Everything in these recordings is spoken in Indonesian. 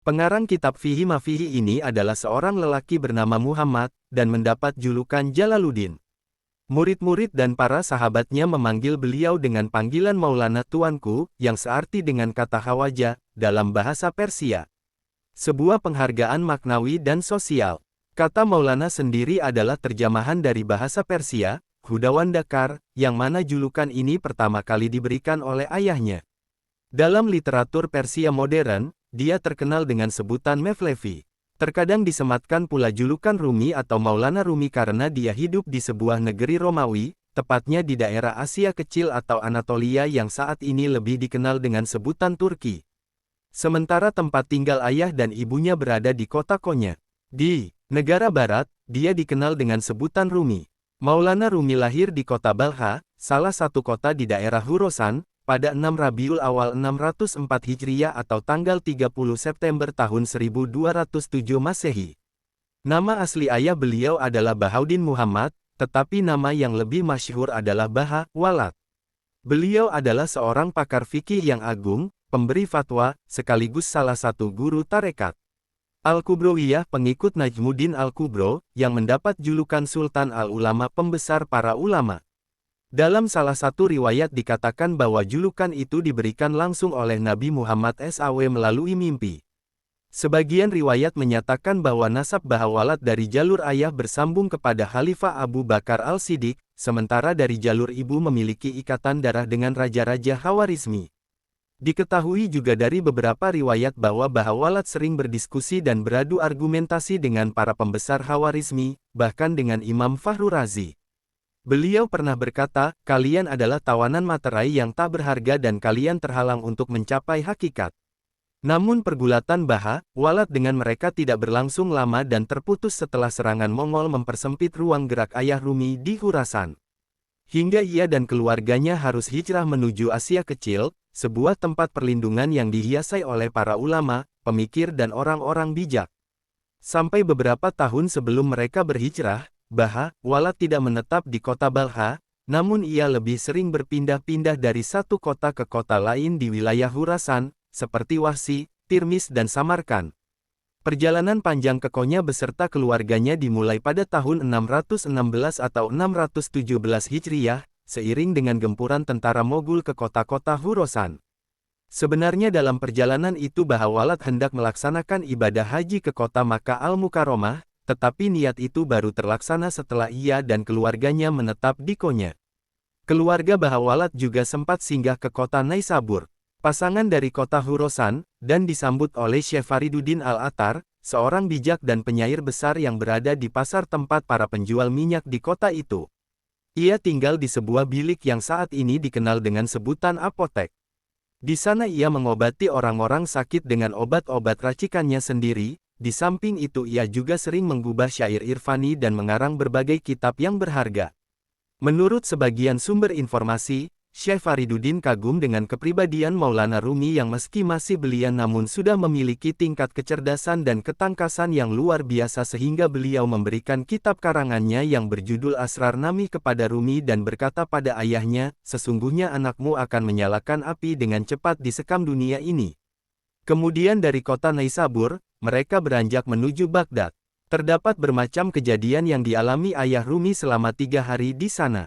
Pengarang kitab Fihi Mafihi ini adalah seorang lelaki bernama Muhammad, dan mendapat julukan Jalaluddin. Murid-murid dan para sahabatnya memanggil beliau dengan panggilan Maulana Tuanku, yang searti dengan kata Khawaja, dalam bahasa Persia. Sebuah penghargaan maknawi dan sosial. Kata Maulana sendiri adalah terjemahan dari bahasa Persia, Hudawan Dakar, yang mana julukan ini pertama kali diberikan oleh ayahnya. Dalam literatur Persia modern, dia terkenal dengan sebutan Mevlevi. Terkadang disematkan pula julukan Rumi atau Maulana Rumi karena dia hidup di sebuah negeri Romawi, tepatnya di daerah Asia Kecil atau Anatolia yang saat ini lebih dikenal dengan sebutan Turki. Sementara tempat tinggal ayah dan ibunya berada di kota Konya. Di negara barat, dia dikenal dengan sebutan Rumi. Maulana Rumi lahir di kota Balkha, salah satu kota di daerah Khorasan, pada 6 Rabiul Awal 604 Hijriah atau tanggal 30 September tahun 1207 Masehi. Nama asli ayah beliau adalah Bahauddin Muhammad, tetapi nama yang lebih masyhur adalah Baha Walad. Beliau adalah seorang pakar fikih yang agung, pemberi fatwa, sekaligus salah satu guru tarekat Al-Kubrowiyah, pengikut Najmuddin Al-Kubro, yang mendapat julukan Sultan Al-Ulama, pembesar para ulama. Dalam salah satu riwayat dikatakan bahwa julukan itu diberikan langsung oleh Nabi Muhammad SAW melalui mimpi. Sebagian riwayat menyatakan bahwa nasab Bahawalad dari jalur ayah bersambung kepada Khalifah Abu Bakar Al-Siddiq, sementara dari jalur ibu memiliki ikatan darah dengan Raja-Raja Khawarizmi. Diketahui juga dari beberapa riwayat bahwa Bahawalad sering berdiskusi dan beradu argumentasi dengan para pembesar Khawarizmi, bahkan dengan Imam Fahru Razi. Beliau pernah berkata, "Kalian adalah tawanan materai yang tak berharga dan kalian terhalang untuk mencapai hakikat." Namun pergulatan Bahawalad dengan mereka tidak berlangsung lama dan terputus setelah serangan Mongol mempersempit ruang gerak ayah Rumi di Khorasan. Hingga ia dan keluarganya harus hijrah menuju Asia Kecil, sebuah tempat perlindungan yang dihiasi oleh para ulama, pemikir dan orang-orang bijak. Sampai beberapa tahun sebelum mereka berhijrah, Bahawalad tidak menetap di kota Balkha, namun ia lebih sering berpindah-pindah dari satu kota ke kota lain di wilayah Khorasan, seperti Wahsi, Tirmiz dan Samarkand. Perjalanan panjang ke Konya beserta keluarganya dimulai pada tahun 616 atau 617 Hijriah, seiring dengan gempuran tentara Mogul ke kota-kota Khorasan. Sebenarnya dalam perjalanan itu Bahawalad hendak melaksanakan ibadah haji ke kota Makkah Al-Mukarramah, tetapi niat itu baru terlaksana setelah ia dan keluarganya menetap di Konya. Keluarga Bahawalad juga sempat singgah ke kota Naisabur, pasangan dari kota Khorasan, dan disambut oleh Syekh Fariduddin Al-Attar, seorang bijak dan penyair besar yang berada di pasar tempat para penjual minyak di kota itu. Ia tinggal di sebuah bilik yang saat ini dikenal dengan sebutan apotek. Di sana ia mengobati orang-orang sakit dengan obat-obat racikannya sendiri, di samping itu ia juga sering menggubah syair irfani dan mengarang berbagai kitab yang berharga. Menurut sebagian sumber informasi, Syekh Fariduddin kagum dengan kepribadian Maulana Rumi yang meski masih belia namun sudah memiliki tingkat kecerdasan dan ketangkasan yang luar biasa sehingga beliau memberikan kitab karangannya yang berjudul Asrar Nami kepada Rumi dan berkata pada ayahnya, "Sesungguhnya anakmu akan menyalakan api dengan cepat di sekam dunia ini." Kemudian dari kota Naisabur, mereka beranjak menuju Baghdad. Terdapat bermacam kejadian yang dialami ayah Rumi selama 3 hari di sana.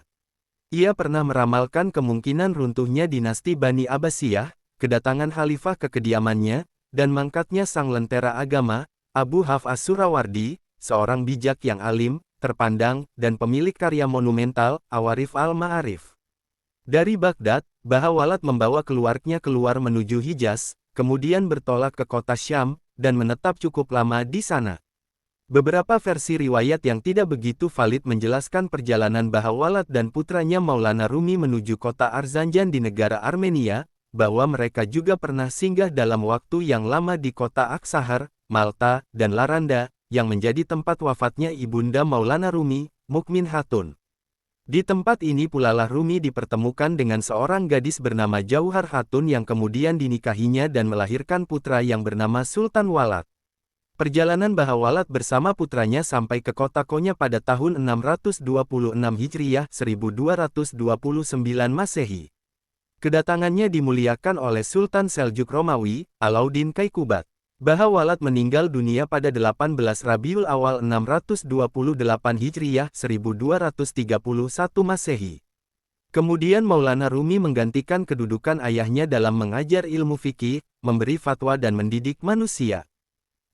Ia pernah meramalkan kemungkinan runtuhnya dinasti Bani Abbasiyah, kedatangan khalifah ke kediamannya, dan mangkatnya sang lentera agama, Abu Hafs As-Surawardi, seorang bijak yang alim, terpandang, dan pemilik karya monumental, Awarif al-Ma'arif. Dari Baghdad, Bahawalad membawa keluarganya keluar menuju Hijaz, kemudian bertolak ke kota Syam, dan menetap cukup lama di sana. Beberapa versi riwayat yang tidak begitu valid menjelaskan perjalanan Bahawalad dan putranya Maulana Rumi menuju kota Arzanjan di negara Armenia, bahwa mereka juga pernah singgah dalam waktu yang lama di kota Aksahar, Malta, dan Laranda, yang menjadi tempat wafatnya ibunda Maulana Rumi, Mukmin Hatun. Di tempat ini pula lah Rumi dipertemukan dengan seorang gadis bernama Jauhar Hatun yang kemudian dinikahinya dan melahirkan putra yang bernama Sultan Walad. Perjalanan Bahawalad bersama putranya sampai ke kota Konya pada tahun 626 Hijriah 1229 Masehi. Kedatangannya dimuliakan oleh Sultan Seljuk Romawi, Alauddin Kaikubad. Bahawalad meninggal dunia pada 18 Rabiul Awal 628 Hijriyah 1231 Masehi. Kemudian Maulana Rumi menggantikan kedudukan ayahnya dalam mengajar ilmu fikih, memberi fatwa dan mendidik manusia.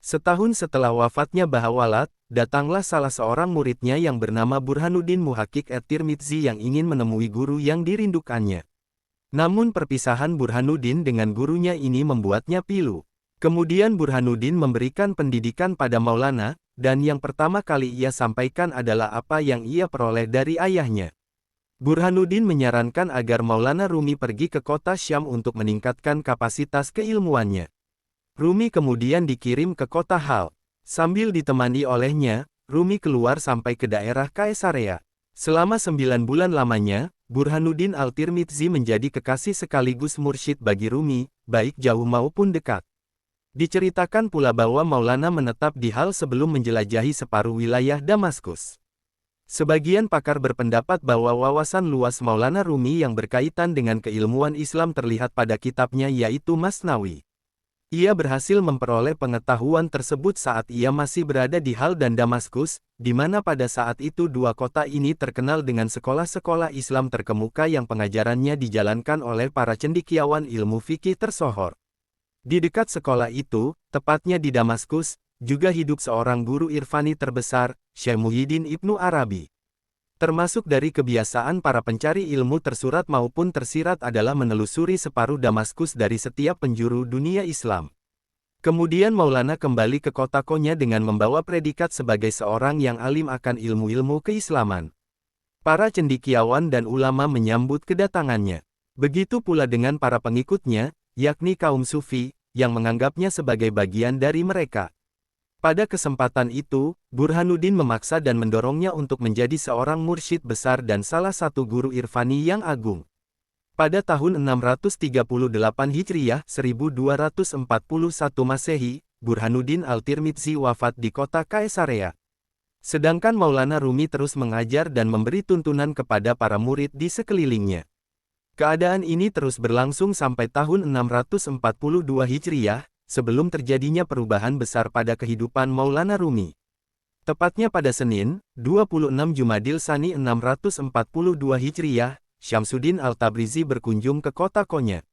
Setahun setelah wafatnya Bahawalad, datanglah salah seorang muridnya yang bernama Burhanuddin Muhaqiq at-Tirmidzi yang ingin menemui guru yang dirindukannya. Namun perpisahan Burhanuddin dengan gurunya ini membuatnya pilu. Kemudian Burhanuddin memberikan pendidikan pada Maulana, dan yang pertama kali ia sampaikan adalah apa yang ia peroleh dari ayahnya. Burhanuddin menyarankan agar Maulana Rumi pergi ke kota Syam untuk meningkatkan kapasitas keilmuannya. Rumi kemudian dikirim ke kota Hal. Sambil ditemani olehnya, Rumi keluar sampai ke daerah Kaesarea. Selama 9 bulan lamanya, Burhanuddin Al-Tirmidzi menjadi kekasih sekaligus mursyid bagi Rumi, baik jauh maupun dekat. Diceritakan pula bahwa Maulana menetap di Hal sebelum menjelajahi separuh wilayah Damaskus. Sebagian pakar berpendapat bahwa wawasan luas Maulana Rumi yang berkaitan dengan keilmuan Islam terlihat pada kitabnya yaitu Masnawi. Ia berhasil memperoleh pengetahuan tersebut saat ia masih berada di Hal dan Damaskus, di mana pada saat itu dua kota ini terkenal dengan sekolah-sekolah Islam terkemuka yang pengajarannya dijalankan oleh para cendekiawan ilmu fikih tersohor. Di dekat sekolah itu, tepatnya di Damaskus, juga hidup seorang guru irfani terbesar, Syekh Muhyiddin Ibnu Arabi. Termasuk dari kebiasaan para pencari ilmu tersurat maupun tersirat adalah menelusuri separuh Damaskus dari setiap penjuru dunia Islam. Kemudian Maulana kembali ke kota Konya dengan membawa predikat sebagai seorang yang alim akan ilmu-ilmu keislaman. Para cendekiawan dan ulama menyambut kedatangannya. Begitu pula dengan para pengikutnya, yakni kaum Sufi, yang menganggapnya sebagai bagian dari mereka. Pada kesempatan itu, Burhanuddin memaksa dan mendorongnya untuk menjadi seorang mursyid besar dan salah satu guru irfani yang agung. Pada tahun 638 Hijriyah 1241 Masehi, Burhanuddin Al-Tirmidzi wafat di kota Kaesarea. Sedangkan Maulana Rumi terus mengajar dan memberi tuntunan kepada para murid di sekelilingnya. Keadaan ini terus berlangsung sampai tahun 642 Hijriyah, sebelum terjadinya perubahan besar pada kehidupan Maulana Rumi. Tepatnya pada Senin, 26 Jumadil Tsani 642 Hijriyah, Syamsuddin Al-Tabrizi berkunjung ke kota Konya.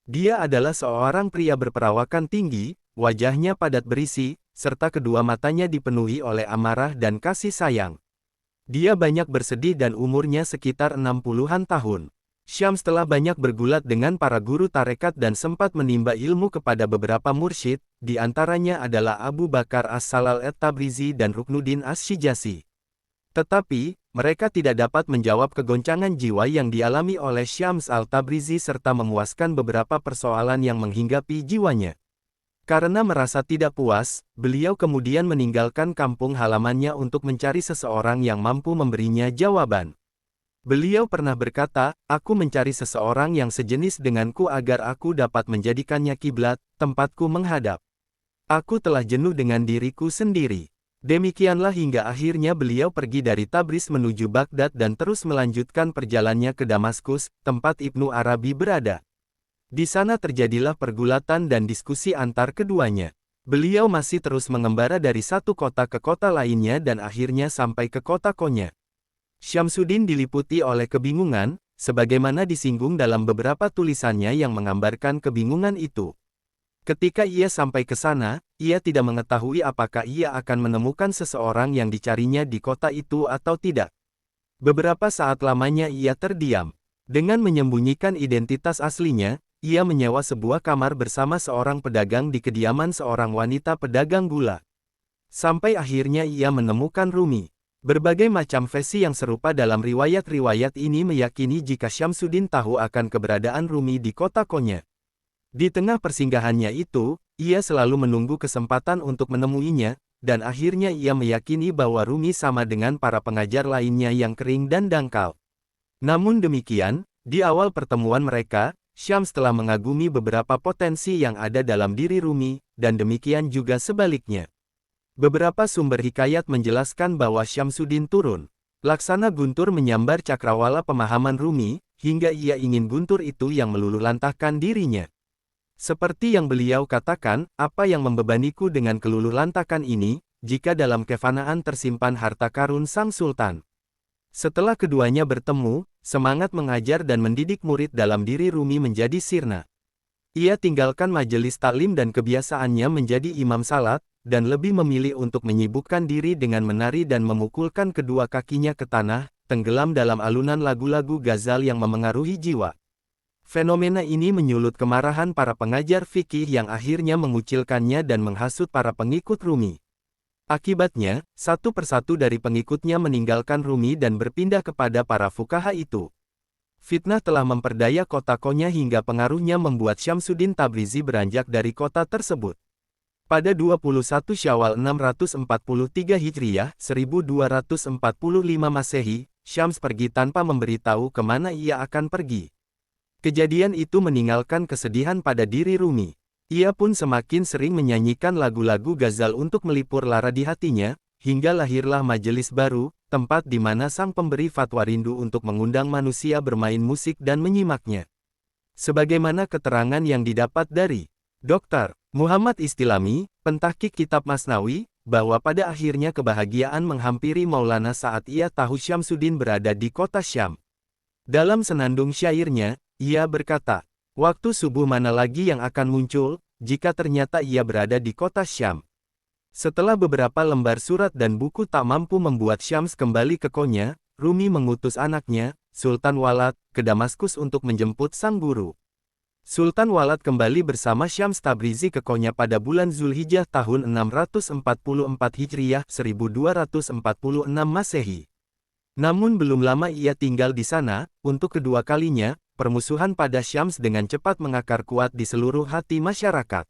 Dia adalah seorang pria berperawakan tinggi, wajahnya padat berisi, serta kedua matanya dipenuhi oleh amarah dan kasih sayang. Dia banyak bersedih dan umurnya sekitar 60-an tahun. Syams telah banyak bergulat dengan para guru tarekat dan sempat menimba ilmu kepada beberapa mursyid, di antaranya adalah Abu Bakar As-Salal At-Tabrizi dan Ruknuddin As-Shijasi. Tetapi, mereka tidak dapat menjawab kegoncangan jiwa yang dialami oleh Syams Al-Tabrizi serta memuaskan beberapa persoalan yang menghinggapi jiwanya. Karena merasa tidak puas, beliau kemudian meninggalkan kampung halamannya untuk mencari seseorang yang mampu memberinya jawaban. Beliau pernah berkata, "Aku mencari seseorang yang sejenis denganku agar aku dapat menjadikannya kiblat, tempatku menghadap. Aku telah jenuh dengan diriku sendiri." Demikianlah hingga akhirnya beliau pergi dari Tabriz menuju Baghdad dan terus melanjutkan perjalanannya ke Damaskus, tempat Ibnu Arabi berada. Di sana terjadilah pergulatan dan diskusi antar keduanya. Beliau masih terus mengembara dari satu kota ke kota lainnya dan akhirnya sampai ke kota Konya. Syamsuddin diliputi oleh kebingungan, sebagaimana disinggung dalam beberapa tulisannya yang menggambarkan kebingungan itu. Ketika ia sampai ke sana, ia tidak mengetahui apakah ia akan menemukan seseorang yang dicarinya di kota itu atau tidak. Beberapa saat lamanya ia terdiam. Dengan menyembunyikan identitas aslinya, ia menyewa sebuah kamar bersama seorang pedagang di kediaman seorang wanita pedagang gula. Sampai akhirnya ia menemukan Rumi. Berbagai macam versi yang serupa dalam riwayat-riwayat ini meyakini jika Syamsuddin tahu akan keberadaan Rumi di kota Konya. Di tengah persinggahannya itu, ia selalu menunggu kesempatan untuk menemuinya, dan akhirnya ia meyakini bahwa Rumi sama dengan para pengajar lainnya yang kering dan dangkal. Namun demikian, di awal pertemuan mereka, Syams telah mengagumi beberapa potensi yang ada dalam diri Rumi, dan demikian juga sebaliknya. Beberapa sumber hikayat menjelaskan bahwa Syamsuddin turun laksana guntur menyambar cakrawala pemahaman Rumi, hingga ia ingin guntur itu yang meluluhlantahkan dirinya. Seperti yang beliau katakan, apa yang membebaniku dengan keluluhlantakan ini, jika dalam kefanaan tersimpan harta karun sang sultan. Setelah keduanya bertemu, semangat mengajar dan mendidik murid dalam diri Rumi menjadi sirna. Ia tinggalkan majelis taklim dan kebiasaannya menjadi imam salat, dan lebih memilih untuk menyibukkan diri dengan menari dan memukulkan kedua kakinya ke tanah, tenggelam dalam alunan lagu-lagu ghazal yang memengaruhi jiwa. Fenomena ini menyulut kemarahan para pengajar fikih yang akhirnya mengucilkannya dan menghasut para pengikut Rumi. Akibatnya, satu persatu dari pengikutnya meninggalkan Rumi dan berpindah kepada para fukaha itu. Fitnah telah memperdaya kota Konya hingga pengaruhnya membuat Syamsuddin Tabrizi beranjak dari kota tersebut. Pada 21 Syawal 643 Hijriah, 1245 Masehi, Syams pergi tanpa memberitahu kemana ia akan pergi. Kejadian itu meninggalkan kesedihan pada diri Rumi. Ia pun semakin sering menyanyikan lagu-lagu ghazal untuk melipur lara di hatinya, hingga lahirlah majelis baru, tempat di mana sang pemberi fatwa rindu untuk mengundang manusia bermain musik dan menyimaknya. Sebagaimana keterangan yang didapat dari Dr. Muhammad Istilami, pentahkik kitab Masnawi, bahwa pada akhirnya kebahagiaan menghampiri Maulana saat ia tahu Syamsuddin berada di kota Syam. Dalam senandung syairnya, ia berkata, waktu subuh mana lagi yang akan muncul, jika ternyata ia berada di kota Syam. Setelah beberapa lembar surat dan buku tak mampu membuat Syams kembali ke Konya, Rumi mengutus anaknya, Sultan Walad, ke Damaskus untuk menjemput sang guru. Sultan Walad kembali bersama Syams Tabrizi ke Konya pada bulan Zulhijjah tahun 644 Hijriah 1246 Masehi. Namun belum lama ia tinggal di sana, untuk kedua kalinya, permusuhan pada Syams dengan cepat mengakar kuat di seluruh hati masyarakat.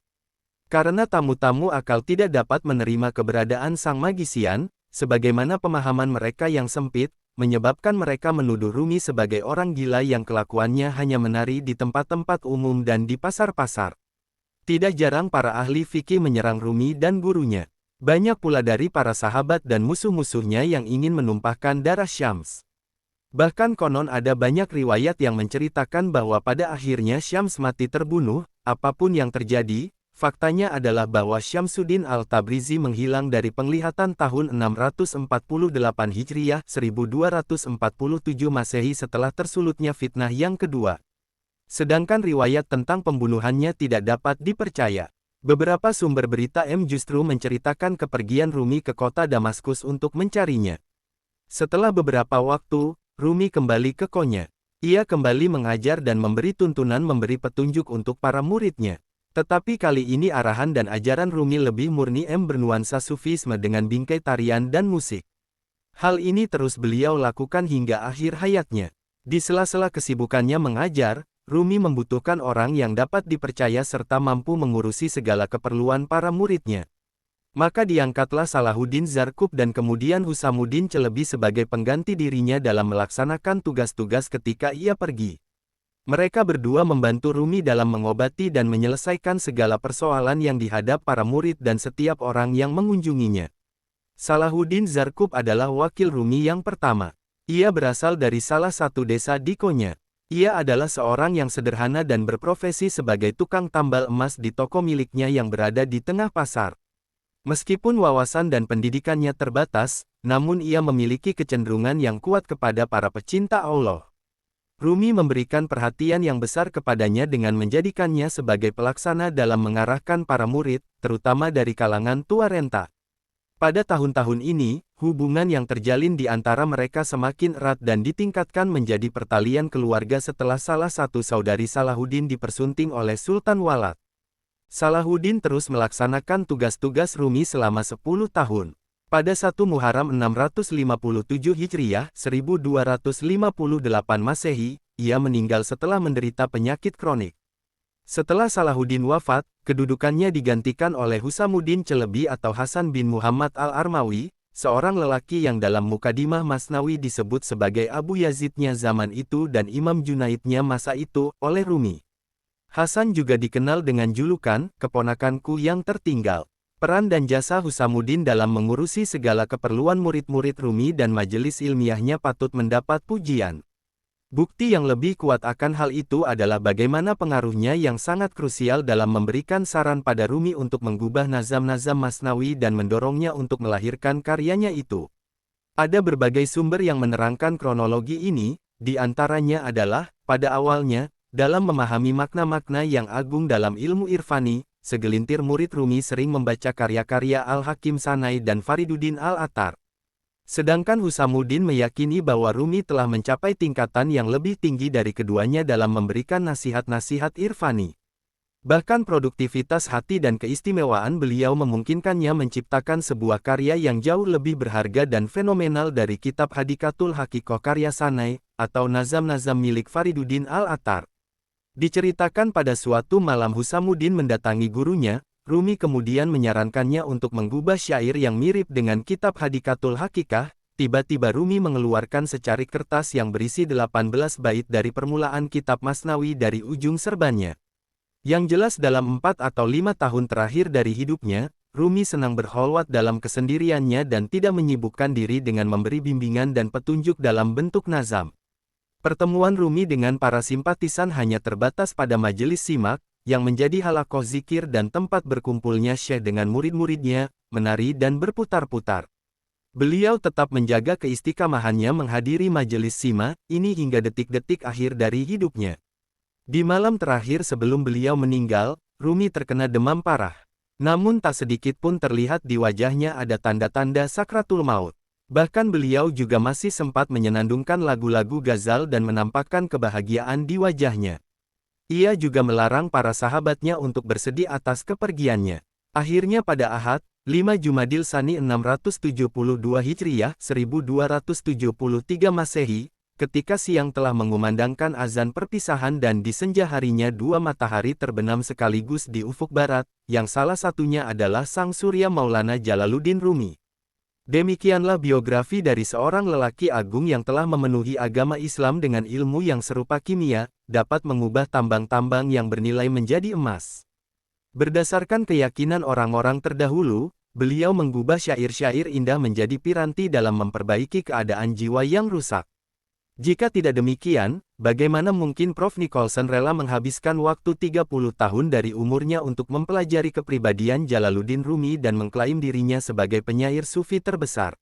Karena tamu-tamu akal tidak dapat menerima keberadaan sang magisian, sebagaimana pemahaman mereka yang sempit, menyebabkan mereka menuduh Rumi sebagai orang gila yang kelakuannya hanya menari di tempat-tempat umum dan di pasar-pasar. Tidak jarang para ahli fikih menyerang Rumi dan gurunya. Banyak pula dari para sahabat dan musuh-musuhnya yang ingin menumpahkan darah Syams. Bahkan konon ada banyak riwayat yang menceritakan bahwa pada akhirnya Syams mati terbunuh. Apapun yang terjadi, faktanya adalah bahwa Syamsuddin al-Tabrizi menghilang dari penglihatan tahun 648 Hijriah 1247 Masehi setelah tersulutnya fitnah yang kedua. Sedangkan riwayat tentang pembunuhannya tidak dapat dipercaya. Beberapa sumber berita justru menceritakan kepergian Rumi ke kota Damaskus untuk mencarinya. Setelah beberapa waktu, Rumi kembali ke Konya. Ia kembali mengajar dan memberi tuntunan memberi petunjuk untuk para muridnya. Tetapi kali ini arahan dan ajaran Rumi lebih murni bernuansa sufisme dengan bingkai tarian dan musik. Hal ini terus beliau lakukan hingga akhir hayatnya. Di sela-sela kesibukannya mengajar, Rumi membutuhkan orang yang dapat dipercaya serta mampu mengurusi segala keperluan para muridnya. Maka diangkatlah Salahuddin Zarkub dan kemudian Husamuddin Celebi sebagai pengganti dirinya dalam melaksanakan tugas-tugas ketika ia pergi. Mereka berdua membantu Rumi dalam mengobati dan menyelesaikan segala persoalan yang dihadap para murid dan setiap orang yang mengunjunginya. Salahuddin Zarkub adalah wakil Rumi yang pertama. Ia berasal dari salah satu desa di Konya. Ia adalah seorang yang sederhana dan berprofesi sebagai tukang tambal emas di toko miliknya yang berada di tengah pasar. Meskipun wawasan dan pendidikannya terbatas, namun ia memiliki kecenderungan yang kuat kepada para pecinta Allah. Rumi memberikan perhatian yang besar kepadanya dengan menjadikannya sebagai pelaksana dalam mengarahkan para murid, terutama dari kalangan tua renta. Pada tahun-tahun ini, hubungan yang terjalin di antara mereka semakin erat dan ditingkatkan menjadi pertalian keluarga setelah salah satu saudari Salahuddin dipersunting oleh Sultan Walad. Salahuddin terus melaksanakan tugas-tugas Rumi selama 10 tahun. Pada 1 Muharram 657 Hijriah 1258 Masehi, ia meninggal setelah menderita penyakit kronik. Setelah Salahuddin wafat, kedudukannya digantikan oleh Husamuddin Celebi atau Hasan bin Muhammad al-Armawi, seorang lelaki yang dalam Mukadimah Masnawi disebut sebagai Abu Yazidnya zaman itu dan Imam Junaidnya masa itu, oleh Rumi. Hasan juga dikenal dengan julukan, keponakanku yang tertinggal. Peran dan jasa Husamuddin dalam mengurusi segala keperluan murid-murid Rumi dan majelis ilmiahnya patut mendapat pujian. Bukti yang lebih kuat akan hal itu adalah bagaimana pengaruhnya yang sangat krusial dalam memberikan saran pada Rumi untuk mengubah nazam-nazam Masnawi dan mendorongnya untuk melahirkan karyanya itu. Ada berbagai sumber yang menerangkan kronologi ini, di antaranya adalah, pada awalnya, dalam memahami makna-makna yang agung dalam ilmu irfani, segelintir murid Rumi sering membaca karya-karya Al-Hakim Sanai dan Fariduddin Al-Attar. Sedangkan Husamuddin meyakini bahwa Rumi telah mencapai tingkatan yang lebih tinggi dari keduanya dalam memberikan nasihat-nasihat irfani. Bahkan produktivitas hati dan keistimewaan beliau memungkinkannya menciptakan sebuah karya yang jauh lebih berharga dan fenomenal dari kitab Hadikatul Hakikoh karya Sanai, atau nazam-nazam milik Fariduddin Al-Attar. Diceritakan pada suatu malam Husamuddin mendatangi gurunya, Rumi kemudian menyarankannya untuk mengubah syair yang mirip dengan kitab Hadikatul Hakikah. Tiba-tiba Rumi mengeluarkan secarik kertas yang berisi 18 bait dari permulaan kitab Masnawi dari ujung serbannya. Yang jelas dalam 4 atau 5 tahun terakhir dari hidupnya, Rumi senang berkholwat dalam kesendiriannya dan tidak menyibukkan diri dengan memberi bimbingan dan petunjuk dalam bentuk nazam. Pertemuan Rumi dengan para simpatisan hanya terbatas pada majelis simak, yang menjadi halakoh zikir dan tempat berkumpulnya Syekh dengan murid-muridnya, menari dan berputar-putar. Beliau tetap menjaga keistiqamahannya menghadiri majelis sima, ini hingga detik-detik akhir dari hidupnya. Di malam terakhir sebelum beliau meninggal, Rumi terkena demam parah. Namun tak sedikit pun terlihat di wajahnya ada tanda-tanda sakratul maut. Bahkan beliau juga masih sempat menyenandungkan lagu-lagu ghazal dan menampakkan kebahagiaan di wajahnya. Ia juga melarang para sahabatnya untuk bersedih atas kepergiannya. Akhirnya pada Ahad, 5 Jumadil Tsani 672 Hijriyah, 1273 Masehi, ketika siang telah mengumandangkan azan perpisahan dan di senja harinya 2 matahari terbenam sekaligus di ufuk barat, yang salah satunya adalah Sang Surya Maulana Jalaluddin Rumi. Demikianlah biografi dari seorang lelaki agung yang telah memenuhi agama Islam dengan ilmu yang serupa kimia, dapat mengubah tambang-tambang yang bernilai menjadi emas. Berdasarkan keyakinan orang-orang terdahulu, beliau mengubah syair-syair indah menjadi piranti dalam memperbaiki keadaan jiwa yang rusak. Jika tidak demikian, bagaimana mungkin Prof. Nicholson rela menghabiskan waktu 30 tahun dari umurnya untuk mempelajari kepribadian Jalaluddin Rumi dan mengklaim dirinya sebagai penyair sufi terbesar?